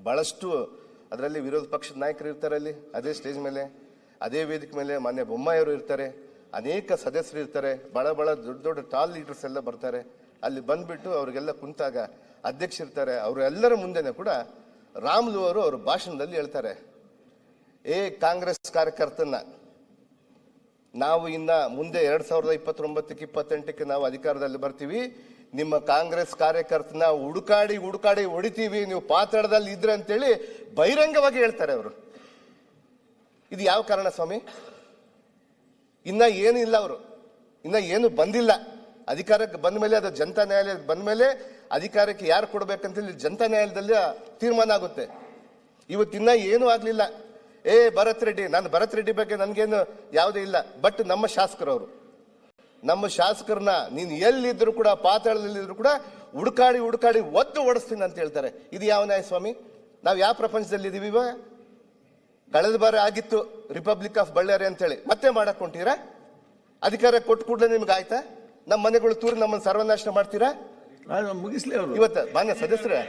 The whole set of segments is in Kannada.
ಬಹಳಷ್ಟು ಅದರಲ್ಲಿ ವಿರೋಧ ಪಕ್ಷದ ನಾಯಕರು ಇರ್ತಾರೆ, ಅಲ್ಲಿ ಅದೇ ಸ್ಟೇಜ್ ಮೇಲೆ ಅದೇ ವೇದಿಕೆ ಮೇಲೆ ಮಾನ್ಯ ಬೊಮ್ಮಾಯಿಯವರು ಇರ್ತಾರೆ, ಅನೇಕ ಸದಸ್ಯರು ಇರ್ತಾರೆ, ಬಹಳ ದೊಡ್ಡ ದೊಡ್ಡ ಟಾಲ್ ಲೀಡರ್ಸ್ ಎಲ್ಲ ಬರ್ತಾರೆ. ಅಲ್ಲಿ ಬಂದ್ಬಿಟ್ಟು ಅವರಿಗೆಲ್ಲ ಕುಂತಾಗ ಅಧ್ಯಕ್ಷ ಇರ್ತಾರೆ. ಅವರೆಲ್ಲರ ಮುಂದೆನೇ ಕೂಡ ರಾಮುಲು ಅವರು ಅವ್ರ ಭಾಷಣದಲ್ಲಿ ಹೇಳ್ತಾರೆ, ಕಾಂಗ್ರೆಸ್ ಕಾರ್ಯಕರ್ತನ ನಾವು ಇನ್ನ ಮುಂದೆ 2029-28ಕ್ಕೆ ನಾವು ಅಧಿಕಾರದಲ್ಲಿ ಬರ್ತೀವಿ, ನಿಮ್ಮ ಕಾಂಗ್ರೆಸ್ ಕಾರ್ಯಕರ್ತನ ಹುಡುಕಾಡಿ ಹೊಡಿತೀವಿ, ನೀವು ಪಾತಾಳದಲ್ಲಿ ಇದ್ರೆ ಅಂತೇಳಿ ಬಹಿರಂಗವಾಗಿ ಹೇಳ್ತಾರೆ ಅವರು. ಇದು ಯಾವ ಕಾರಣ ಸ್ವಾಮಿ? ಇನ್ನ ಏನಿಲ್ಲ, ಅವರು ಇನ್ನ ಏನು ಬಂದಿಲ್ಲ. ಅಧಿಕಾರಕ್ಕೆ ಬಂದ ಮೇಲೆ, ಅದು ಜನತಾ ನ್ಯಾಯಾಲಯಕ್ಕೆ ಬಂದ ಮೇಲೆ ಅಧಿಕಾರಕ್ಕೆ ಯಾರು ಕೊಡ್ಬೇಕಂತೇಳಿ ಜನತಾ ನ್ಯಾಯಾಲಯದಲ್ಲಿ ತೀರ್ಮಾನ ಆಗುತ್ತೆ. ಇವತ್ತಿನ್ನ ಏನೂ ಆಗ್ಲಿಲ್ಲ. ಭರತ್ ರೆಡ್ಡಿ, ನಾನು ಭರತ್ ರೆಡ್ಡಿ ಬಗ್ಗೆ ನನ್ಗೇನು ಯಾವುದೇ ಇಲ್ಲ, ಬಟ್ ನಮ್ಮ ಶಾಸಕರವರು, ನಮ್ಮ ಶಾಸಕರನ್ನ ನೀನು ಎಲ್ಲಿದ್ರು ಕೂಡ, ಪಾತಾಳದಲ್ಲಿದ್ರು ಕೂಡ ಹುಡುಕಾಡಿ ಒದ್ದು ಓಡಿಸ್ತೀನಿ ಅಂತ ಹೇಳ್ತಾರೆ. ಇದು ಯಾವ ನ್ಯಾಯ ಸ್ವಾಮಿ? ನಾವು ಯಾವ ಪ್ರಪಂಚದಲ್ಲಿ ಇದೀವಿ ಇವಾಗ? ಕಳೆದ ಬಾರ ಆಗಿತ್ತು ರಿಪಬ್ಲಿಕ್ ಆಫ್ ಬಳ್ಳಾರಿ ಅಂತೇಳಿ, ಮತ್ತೆ ಮಾಡಕ್ ಹೊಂಟೀರಾ? ಅಧಿಕಾರ ಕೊಟ್ಟು ಕೂಡಲೇ ನಿಮ್ಗೆ ಆಯ್ತಾ? ನಮ್ಮ ಮನೆಗಳು ತೂರಿ ನಮ್ಮನ್ನು ಸರ್ವನಾಶ ಮಾಡ್ತೀರಾ? ಮುಗಿಸ್ಲಿ ಅವರು. ಇವತ್ತು ಮಾನ್ಯ ಸದಸ್ಯರೇ,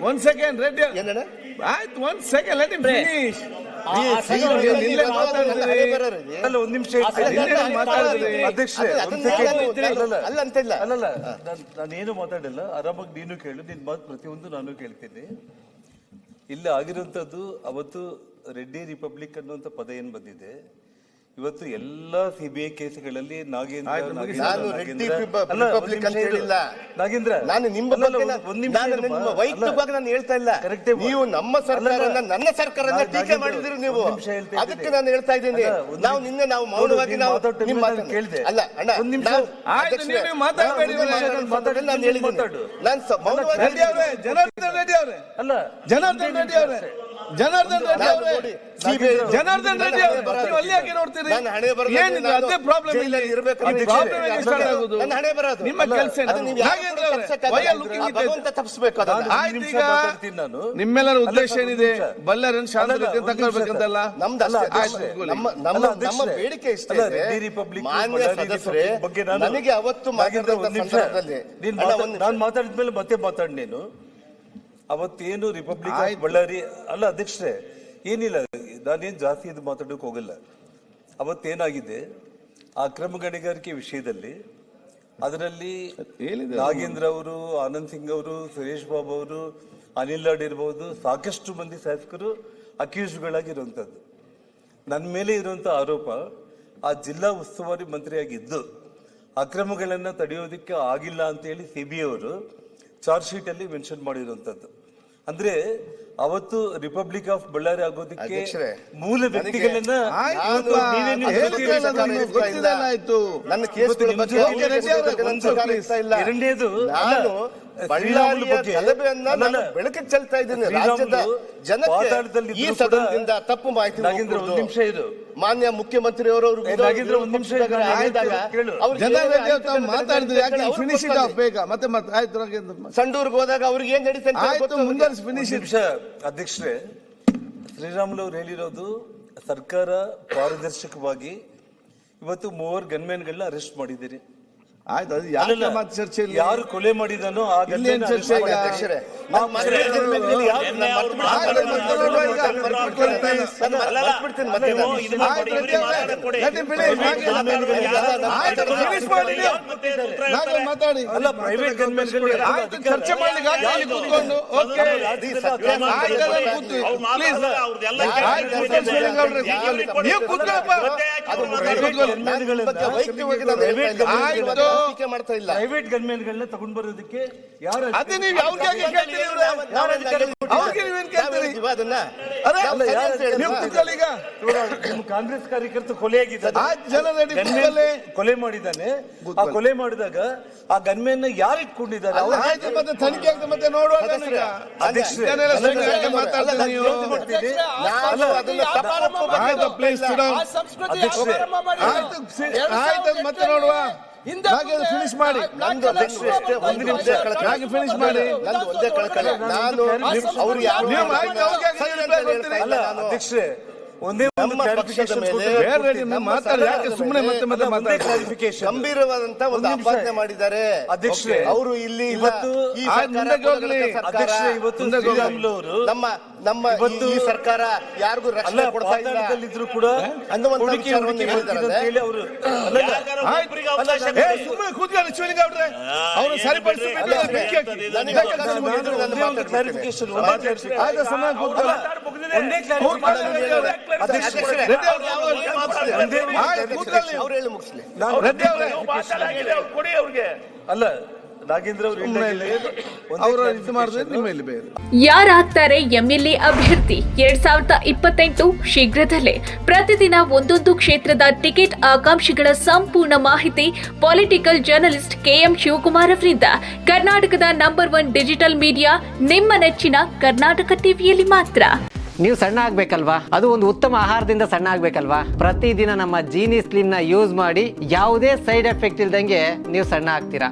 ಒಂದ್ ಸೆಕೆಂಡ್ ರೆಡ್ಡಿ ಏನೇನ ಆಯ್ತು, ಒಂದ್ ಸೆಕೆಂಡ್ ಲೆಟ್ ಹಿಮ್ ಫಿನಿಶ್. ಒಂದ್ ನಿಮಿಷ ಅಲ್ಲ ಅಂತ ಇಲ್ಲ, ನಾನೇನು ಮಾತಾಡಿಲ್ಲ, ಆರಾಮಾಗಿ ನೀನು ಕೇಳು, ನಿನ್ ಮಾತು ಪ್ರತಿಯೊಂದು ನಾನು ಕೇಳ್ತೀನಿ. ಇಲ್ಲಿ ಆಗಿರುವಂತದ್ದು ಅವತ್ತು ರೆಡ್ಡಿ ರಿಪಬ್ಲಿಕ್ ಅನ್ನುವಂತ ಪದ ಏನ್ ಬಂದಿದೆ, ಇವತ್ತು ಎಲ್ಲಾ ಸಿಬಿಐ ಕೇಸ್ಗಳಲ್ಲಿ ನಾಗೇಂದ್ರ ನಾನು ನಿಮ್ಮ ವೈಯಕ್ತಿಕವಾಗಿ ನಾನು ಹೇಳ್ತಾ ಇಲ್ಲ. ನೀವು ನಮ್ಮ ಸರ್ಕಾರನ, ನನ್ನ ಸರ್ಕಾರನ ಟೀಕೆ ಮಾಡಿದ್ರಿ ನೀವು, ಅದಕ್ಕೆ ನಾನು ಹೇಳ್ತಾ ಇದ್ದೀನಿ. ನಾವು ನಿನ್ನೆ ನಾವು ಮೌನವಾಗಿ ನಾವು ಕೇಳಿದೆ. ಅಲ್ಲ ಅಣ್ಣ, ನಾನು ಜನಾರ್ದನ್ ರೆಡ್ಡಿ ಅವರೇ ಜನಾರ್ದನ್ ರೆಡ್ಡಿ ಅಲ್ಲಿ ಯಾಕೆ ನೋಡ್ತೀರಿ? ಅದೇ ಪ್ರಾಬ್ಲಮ್ ನಿಮ್ಮ ಕೆಲಸ. ನಿಮ್ಮೆಲ್ಲರ ಉದ್ದೇಶ ಏನಿದೆ? ಬಳ್ಳಾರಿಯನ್ನು ಶಾಂತಿ ತಗೊಳ್ಬೇಕಂತಲ್ಲ ನಮ್ಮ ಬೇಡಿಕೆ ಇಷ್ಟ. ಮಾನ್ಯ ಸದಸ್ಯರೇ, ನನಗೆ ಅವತ್ತು ನಾನು ಮಾತಾಡಿದ್ಮೇಲೆ ಮತ್ತೆ ಮಾತಾಡಿ ನೀನು. ಅವತ್ತೇನು ರಿಪಬ್ಲಿಕ್ ಆಫ್ ಬಳ್ಳಾರಿ ಅಲ್ಲ ಅಧ್ಯಕ್ಷರೇ, ಏನಿಲ್ಲ, ನಾನೇನು ಜಾಸ್ತಿ ಇದು ಮಾತಾಡೋಕೆ ಹೋಗಲ್ಲ. ಅವತ್ತೇನಾಗಿದೆ, ಆ ಅಕ್ರಮ ಗಣಿಗಾರಿಕೆ ವಿಷಯದಲ್ಲಿ ಅದರಲ್ಲಿ ನಾಗೇಂದ್ರ ಅವರು, ಆನಂದ್ ಸಿಂಗ್ ಅವರು, ಸುರೇಶ್ ಬಾಬು ಅವರು, ಅನಿಲ್ ಲಾಡ್ ಇರಬಹುದು, ಸಾಕಷ್ಟು ಮಂದಿ ಶಾಸಕರು ಅಕ್ಯೂಸ್ಗಳಾಗಿರುವಂಥದ್ದು. ನನ್ನ ಮೇಲೆ ಇರುವಂಥ ಆರೋಪ, ಆ ಜಿಲ್ಲಾ ಉಸ್ತುವಾರಿ ಮಂತ್ರಿಯಾಗಿದ್ದು ಅಕ್ರಮಗಳನ್ನು ತಡೆಯೋದಕ್ಕೆ ಆಗಿಲ್ಲ ಅಂತೇಳಿ ಸಿಬಿಐ ಅವರು ಚಾರ್ಜ್ ಶೀಟ್ ಅಲ್ಲಿ ಮೆನ್ಷನ್ ಮಾಡಿರುವಂತದ್ದು. ಅಂದ್ರೆ ಅವತ್ತು ರಿಪಬ್ಲಿಕ್ ಆಫ್ ಬಳ್ಳಾರಿ ಆಗೋದಕ್ಕೆ ಮೂಲ ವ್ಯಕ್ತಿಗಳನ್ನ ಎರಡನೇದು ಬೆಳಕಿಗೆ ಚೆಲ್ತಾ ಇದ್ದೀನಿ. ರಾಜ್ಯದ ಜನತೆ ಈ ಸದನದಿಂದ ತಪ್ಪು ಮಾಹಿತಿ. ನಿಮಿಷ ಇದು ಮಾನ್ಯ ಮುಖ್ಯಮಂತ್ರಿ ಅವರು ಸಂಡೂರ್ಗೆ ಹೋದಾಗ ಅವ್ರಿಗೆ ಏನ್ ನಡೀತಾ. ಅಧ್ಯಕ್ಷರೇ, ಶ್ರೀರಾಮುಲು ಅವರು ಹೇಳಿರೋದು ಸರ್ಕಾರ ಪಾರದರ್ಶಕವಾಗಿ ಇವತ್ತು 3 ಗನ್ಮ್ಯಾನ್ಗಳನ್ನ ಅರೆಸ್ಟ್ ಮಾಡಿದ್ದೀರಿ. ಆಯ್ತು, ಅದು ಚರ್ಚೆ ಯಾರು ಕೊಲೆ ಮಾಡಿದಾನೋ ಆ ಮಾತಾಡಿ ಅಲ್ಲ, ಪ್ರೈವೇಟ್ ಗನ್ಮ್ಯಾನ್ಗಳು ಚರ್ಚೆ ಮಾಡ್ತಾ ಇಲ್ಲ. ಪ್ರೈವೇಟ್ ಗನ್ಮ್ಯಾನ್ಗಳನ್ನ ತಗೊಂಡ್ ಬರೋದಕ್ಕೆ ಯಾರು ಕಾಂಗ್ರೆಸ್ ಕಾರ್ಯಕರ್ತ ಕೊಲೆ ಮಾಡಿದ್ದಾನೆ. ಆ ಕೊಲೆ ಮಾಡಿದಾಗ ಆ ಗನ್ಮ್ಯಾನ್ ಯಾರು ಇಟ್ಕೊಂಡಿದ್ದಾರೆ? ಮತ್ತೆ ತನಿಖೆ ಮತ್ತೆ ನೋಡುವ. ಮತ್ತೆ ನೋಡುವ. ಫಿನಿಶ್ ಮಾಡಿ, ಫಿನಿಶ್ ಮಾಡಿ. ಅಧ್ಯಕ್ಷರೇ, ಒಂದೇ ನಮ್ಮ ಪಕ್ಷದ ಮೇಲೆ ಬೇರೆ ನಿಮ್ಮ ನಮ್ಮ ಮಾತಾಡಿ, ಯಾಕೆ ಸರ್ಕಾರದ ಸುಮ್ಮನೆ ಮೇಲೆ ಮತ್ತೆ ಮತ್ತೆ ಮಾತಾಡ್ತಾರೆ? ಕ್ಲಾರಿಫಿಕೇಶನ್ ಗಂಭೀರವಾದಂತ ಒಂದು ಆಪಾದನೆ ಮಾಡಿದ್ದಾರೆ ಅಧ್ಯಕ್ಷರೇ. ಅವರು ಇಲ್ಲಿ ಇಲ್ಲ. ಇವತ್ತು ಈ ಆ ಸರ್ಕಾರ ಮುಂದಕ್ಕೆ ಹೋಗ್ಲಿ. ಸರ್ಕಾರ. ಅಧ್ಯಕ್ಷರೇ, ಇವತ್ತು ಶ್ರೀರಾಮುಲು ನಮ್ಮ ಇವತ್ತು ಈ ಸರ್ಕಾರ ಯಾರಿಗೂ ಅಲ್ಲ ರಕ್ಷಣೆ ಕೊಡ್ತಾ ಇಲ್ಲ ಪಾತಾಳದಲ್ಲಿದ್ರು ಕೂಡ ಅನ್ನುವಂಥ ಹೂಡಿಕೆ ವಿಚಾರವನ್ನು ಹೇಳ್ತಿದ್ರು ಹೇಳಿದ್ದಾರೆ. ಅಂತ ಹೇಳಿ ಅವರು ಏ, ಸುಮ್ಮನೆ ಕೂತ್ಕೊಳ್ಳಿ ಶಿವಲಿಂಗ ಅವ್ರೆ, ಅವ್ರು ಸರಿಪಡಿಸ್ಬಿಟ್ಟು ಬೆಂಕಿ ಹಾಕಿ. ಕ್ಲಾರಿಫಿಕೇಶನ್ ಆಯ್ತು, ಸುಮ್ಮನೆ ಕೂತ್ಕೊಳ್ಳಿ. ಒಂದೇ ಅವ್ರು ಮಾತಾಡಿ, ಅಧ್ಯಕ್ಷರೇ, ರೆಡ್ಡಿ ಅವ್ರು ಆಯ್ತು, ಕೂತ್ಕೊಳ್ಳಿ. ಅವ್ರು ಹೇಳಿ ಮುಗಿಸ್ಲಿ. ರೆಡ್ಡಿ ಅವ್ರೆ, ಕೊಡಿ ಅವ್ರಿಗೆ. ಅಲ್ಲ ನಾಗೇಂದ್ರ ಅವರು ಅವರು ಇದು ಮಾಡಿದ್ರೆ ನಿಮ್ಮ ಇಲ್ಲಿ ಬೇರೆ. ಯಾರಾಗ್ತಾರೆ ಎಂಎಲ್ಎ ಅಭ್ಯರ್ಥಿ 2028 ಶೀಘ್ರದಲ್ಲೇ. ಪ್ರತಿದಿನ ಒಂದೊಂದು ಕ್ಷೇತ್ರದ ಟಿಕೆಟ್ ಆಕಾಂಕ್ಷಿಗಳ ಸಂಪೂರ್ಣ ಮಾಹಿತಿ ಪೊಲಿಟಿಕಲ್ ಜರ್ನಲಿಸ್ಟ್ KM ಶಿವಕುಮಾರ್ ಅವರಿಂದ. ಕರ್ನಾಟಕದ ನಂಬರ್ 1 ಡಿಜಿಟಲ್ ಮೀಡಿಯಾ ನಿಮ್ಮ ನೆಚ್ಚಿನ ಕರ್ನಾಟಕ ಟಿವಿಯಲ್ಲಿ ಮಾತ್ರ. ನೀವು ಸಣ್ಣ ಆಗ್ಬೇಕಲ್ವಾ? ಅದು ಒಂದು ಉತ್ತಮ ಆಹಾರದಿಂದ ಸಣ್ಣ ಆಗ್ಬೇಕಲ್ವಾ? ಪ್ರತಿದಿನ ನಮ್ಮ ಜೀನಿ ಸ್ಲಿಮ್ ನ ಯೂಸ್ ಮಾಡಿ ಯಾವುದೇ ಸೈಡ್ ಎಫೆಕ್ಟ್ ಇಲ್ದಂಗೆ ನೀವು ಸಣ್ಣ ಆಗ್ತೀರಾ.